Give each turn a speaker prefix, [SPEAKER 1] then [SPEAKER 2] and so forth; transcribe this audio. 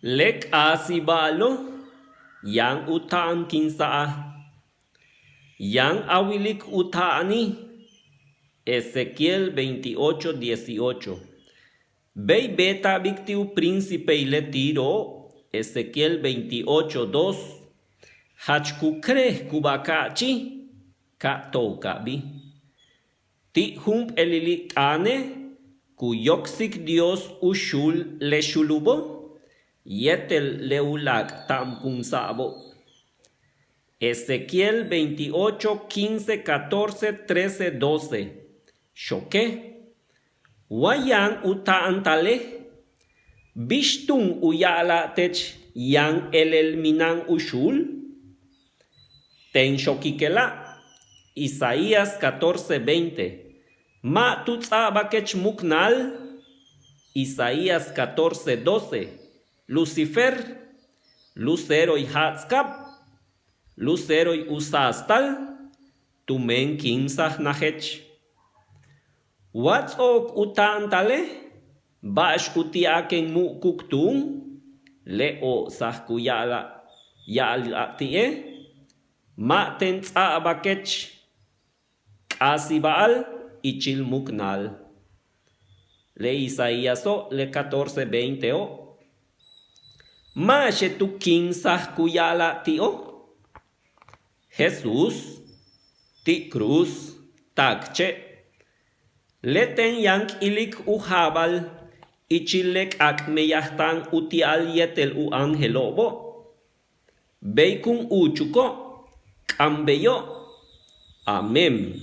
[SPEAKER 1] Lek asibalo, yang utaan kinsaa. Yang awilik utaani. Ezequiel 28:18. Bei beta victiu príncipe y le tiro. Ezequiel 28:2. Hachkukre kubakachi. Ka tokabi. Ti hump elilitane. Kuyoksik Dios ushul le shulubo. Yetel leulak tampunsabo. Ezequiel 28, 15, 14, 13, 12. Shoke. Wayan utaantale. Bishtun uyala tech yang elelminan ushul. Ten shokikela. Isaías 14, 20. Ma tutzabakech muknal. Isaías 14, 12. Lucifer, lucero y Hatzkap, lucero y Usastal, tumen kimsah nahech. Watzok utantale, bash utiaken mu kuktung, leo sahkuyala yalatie, maten tzabakech, kasibal ichil muknal. Le Isaíaso le 14, 20 o. Mashe tu kinsah kuyala tio. Jesús ti cruz takche. Leten yank ilik uhabal. Ichilek ak meyahtan utial yetel u angelobo. Beikun uchuko. Kambeyo. Amén.